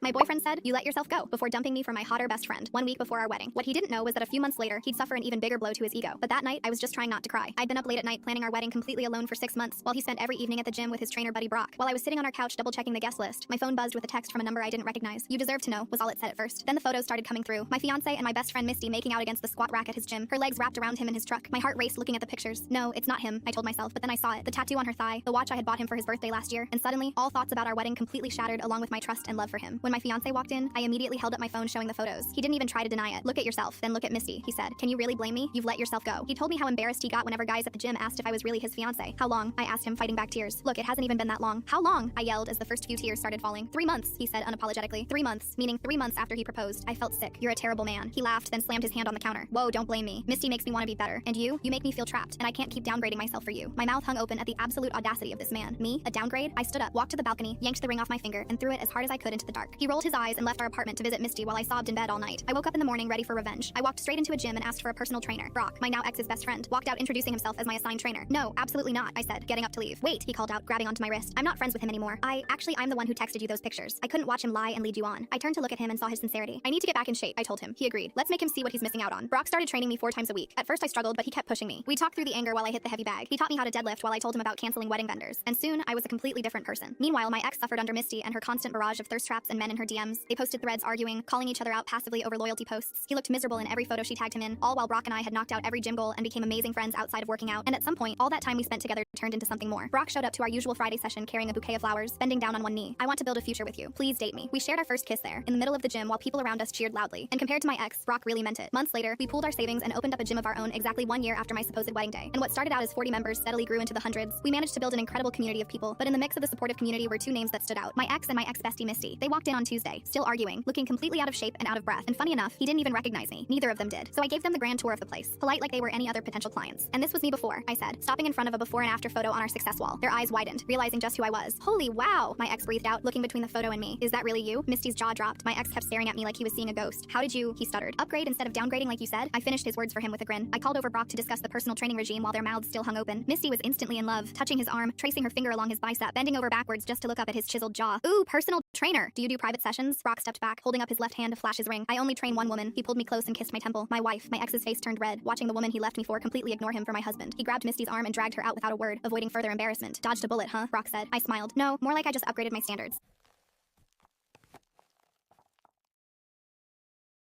My boyfriend said, "You let yourself go," before dumping me for my hotter best friend 1 week before our wedding. What he didn't know was that a few months later, he'd suffer an even bigger blow to his ego. But that night, I was just trying not to cry. I'd been up late at night planning our wedding completely alone for 6 months, while he spent every evening at the gym with his trainer buddy Brock. While I was sitting on our couch double-checking the guest list, my phone buzzed with a text from a number I didn't recognize. "You deserve to know," was all it said at first. Then the photos started coming through. My fiancé and my best friend Misty making out against the squat rack at his gym, her legs wrapped around him in his truck. My heart raced looking at the pictures. No, it's not him, I told myself, but then I saw it. The tattoo on her thigh, the watch I had bought him for his birthday last year, and suddenly, all thoughts about our wedding completely shattered along with my trust and love for him. When my fiancé walked in, I immediately held up my phone showing the photos. He didn't even try to deny it. "Look at yourself, then look at Misty," he said. "Can you really blame me? You've let yourself go." He told me how embarrassed he got whenever guys at the gym asked if I was really his fiancé. "How long?" I asked him, fighting back tears. "Look, it hasn't even been that long." "How long?" I yelled as the first few tears started falling. "3 months," he said unapologetically. 3 months, meaning 3 months after he proposed. I felt sick. "You're a terrible man." He laughed, then slammed his hand on the counter. "Whoa, don't blame me. Misty makes me want to be better. And you make me feel trapped, and I can't keep downgrading myself for you." My mouth hung open at the absolute audacity of this man. Me? A downgrade? I stood up, walked to the balcony, yanked the ring off my finger, and threw it as hard as I could into the dark. He rolled his eyes and left our apartment to visit Misty while I sobbed in bed all night. I woke up in the morning ready for revenge. I walked straight into a gym and asked for a personal trainer. Brock, my now ex's best friend, walked out introducing himself as my assigned trainer. "No, absolutely not," I said, getting up to leave. "Wait," he called out, grabbing onto my wrist. "I'm not friends with him anymore. I'm the one who texted you those pictures. I couldn't watch him lie and lead you on." I turned to look at him and saw his sincerity. "I need to get back in shape," I told him. He agreed. "Let's make him see what he's missing out on." Brock started training me 4 times a week. At first I struggled, but he kept pushing me. We talked through the anger while I hit the heavy bag. He taught me how to deadlift while I told him about canceling wedding vendors. And soon, I was a completely different person. Meanwhile, my ex suffered under Misty and her constant barrage of thirst traps and men in her DMs. They posted threads arguing, calling each other out passively over loyalty posts. He looked miserable in every photo she tagged him in, all while Brock and I had knocked out every gym goal and became amazing friends outside of working out. And at some point, all that time we spent together turned into something more. Brock showed up to our usual Friday session carrying a bouquet of flowers, bending down on one knee. "I want to build a future with you. Please date me." We shared our first kiss there, in the middle of the gym while people around us cheered loudly. And compared to my ex, Brock really meant it. Months later, we pooled our savings and opened up a gym of our own exactly 1 year after my supposed wedding day. And what started out as 40 members steadily grew into the hundreds. We managed to build an incredible community of people, but in the mix of the supportive community were 2 names that stood out. My ex and my ex-bestie Misty. They walked in on Tuesday, still arguing, looking completely out of shape and out of breath. And funny enough, he didn't even recognize me. Neither of them did. So I gave them the grand tour of the place, polite like they were any other potential clients. "And this was me before," I said, stopping in front of a before and after photo on our success wall. Their eyes widened, realizing just who I was. "Holy wow," my ex breathed out, looking between the photo and me. "Is that really you?" Misty's jaw dropped. My ex kept staring at me like he was seeing a ghost. "How did you," he stuttered, "upgrade instead of downgrading like you said?" I finished his words for him with a grin. I called over Brock to discuss the personal training regime while their mouths still hung open. Misty was instantly in love, touching his arm, tracing her finger along his bicep, bending over backwards just to look up at his chiseled jaw. "Ooh, personal trainer. Do you do private sessions?" Brock stepped back, holding up his left hand to flash his ring. "I only train one woman." He pulled me close and kissed my temple. My wife. My ex's face turned red, watching the woman he left me for completely ignore him for my husband. He grabbed Misty's arm and dragged her out without a word, avoiding further embarrassment. "Dodged a bullet, huh?" Brock said. I smiled. "No, more like I just upgraded my standards."